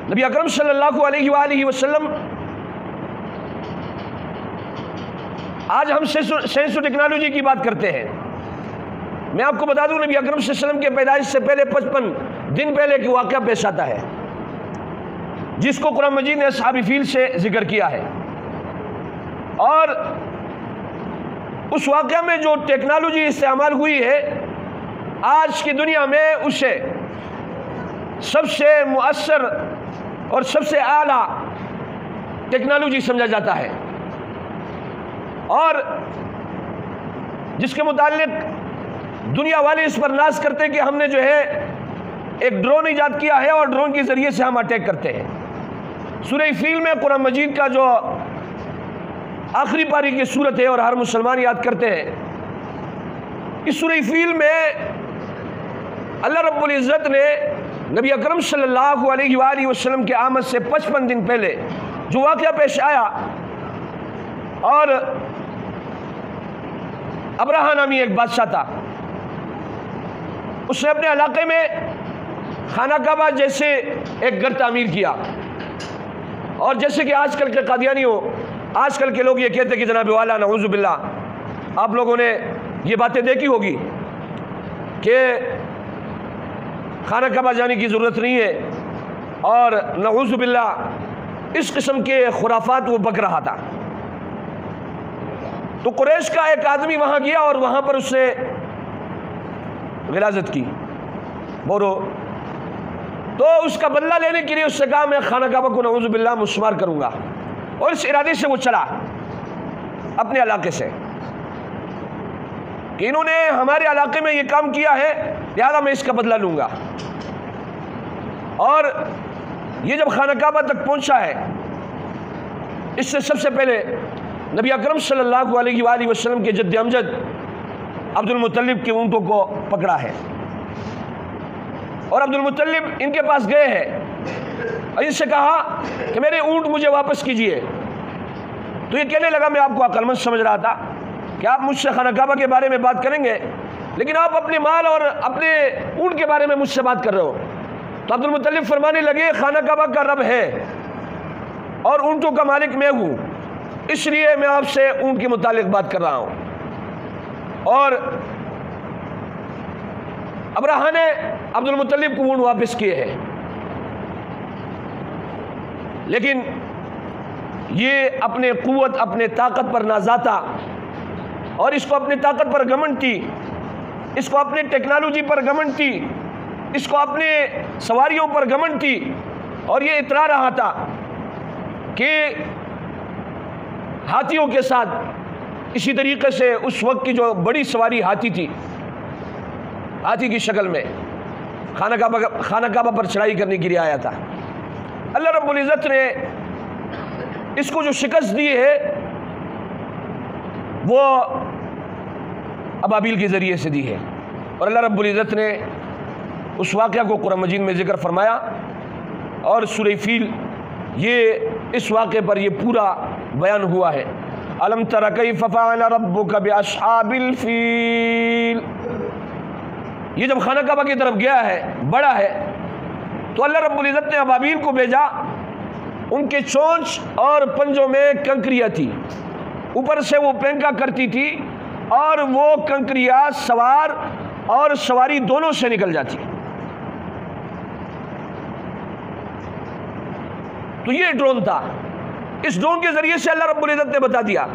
نبی اکرم صلی اللہ علیہ وآلہ وسلم آج ہم سائنس و ٹیکنالوجی کی بات کرتے ہیں. میں آپ کو بتا دوں نبی اکرم صلی اللہ علیہ وسلم کے پیدائش سے پہلے 55 دن پہلے ایک واقعہ پیش آتا ہے جس کو قرآن مجید نے اصحاب فیل سے ذکر کیا ہے. اور اس واقعہ میں جو ٹیکنالوجی استعمال ہوئی ہے آج کی دنیا میں اسے سب سے مؤثر اور سب سے اعلیٰ ٹیکنالوجی سمجھا جاتا ہے، اور جس کے متعلق دنیا والے اس پر ناز کرتے کہ ہم نے جو ہے ایک ڈرون ایجاد کیا ہے اور ڈرون کے ذریعے سے ہم اٹیک کرتے ہیں. سورہ فیل میں قرآن مجید کا جو آخری پاری کی صورت ہے اور ہر مسلمان یاد کرتے ہیں، اس سورہ فیل میں اللہ رب العزت نے نبی اکرم صلی اللہ علیہ وآلہ وسلم کے آمد سے 55 دن پہلے جو واقعہ پیش آیا، اور ابرہہ نامی ایک بادشاہ تھا، اس نے اپنے علاقے میں خانہ کعبہ جیسے ایک گھر تعمیر کیا. اور جیسے کہ آج کل کے قادیانیوں، آج کل کے لوگ یہ کہتے کہ جناب والا نعوذ باللہ آپ لوگوں نے یہ باتیں دیکھی ہوگی کہ خانہ کعبہ جانے کی ضرورت نہیں ہے، اور نعوذ باللہ اس قسم کے خرافات وہ بک رہا تھا. تو قریش کا ایک آدمی وہاں گیا اور وہاں پر اس نے غلاظت کی، بورو، تو اس کا بدلہ لینے کے لیے اس سے کہا میں خانہ کعبہ کو نعوذ باللہ مسمار کروں گا، اور اس ارادے سے وہ چلا اپنے علاقے سے کہ انہوں نے ہمارے علاقے میں یہ کام کیا ہے لہذا میں اس کا بدلہ لوں گا. اور یہ جب خانہ کعبہ تک پہنچا ہے، اس سے سب سے پہلے نبی اکرم صلی اللہ علیہ وآلہ وسلم کے جد امجد عبد المطلب کے اونٹوں کو پکڑا ہے، اور عبد المطلب ان کے پاس گئے ہیں اور ان سے کہا کہ میرے اونٹ مجھے واپس کیجئے. تو یہ کہنے لگا میں آپ کو عقل مند سمجھ رہا تھا کہ آپ مجھ سے خانہ کعبہ کے بارے میں بات کریں گے، لیکن آپ اپنے مال اور اپنے اونٹ کے بارے میں مجھ سے بات کر رہے ہو. تو عبد المطلب فرمانے لگے خانہ کعبہ کا رب ہے اور اونٹوں کا مالک میں ہوں، اس لیے میں آپ سے اونٹ کے متعلق بات کر رہا ہوں. اور ابرہہ نے عبد المطلب کو اونٹ واپس کیے ہیں، لیکن یہ اپنے قوت، اپنے طاقت پر نازا تھا، اور اس کو اپنی طاقت پر گھمنڈ تھی، اس کو اپنی ٹیکنالوجی پر گھمنڈ تھی، اس کو اپنے سواریوں پر گھمنڈ تھی، اور یہ اترا رہا تھا کہ ہاتھیوں کے ساتھ اسی طریقے سے اس وقت کی جو بڑی سواری ہاتھی تھی، ہاتھی کی شکل میں خانہ کعبہ پر چڑھائی کرنے کے لیے آیا تھا. اللہ رب العزت نے اس کو جو شکست دی ہے وہ ابابیل کے ذریعے سے دی ہے، اور اللہ رب العزت نے اس واقعہ کو قرآن مجید میں ذکر فرمایا، اور سورہ فیل یہ اس واقعے پر یہ پورا بیان ہوا ہے. الم تر کیف فعل ربک باصحاب الفیل. یہ جب خانہ کعبہ کی طرف گیا ہے، بڑا ہے، تو اللہ رب العزت نے ابابیل کو بھیجا. ان کے چونچ اور پنجوں میں کنکریاں تھی، اوپر سے وہ پینکا کرتی تھی، اور وہ کنکریاں سوار اور سواری دونوں سے نکل جاتی. تو یہ ڈرون تھا. اس ڈرون کے ذریعے سے اللہ رب العزت نے بتا دیا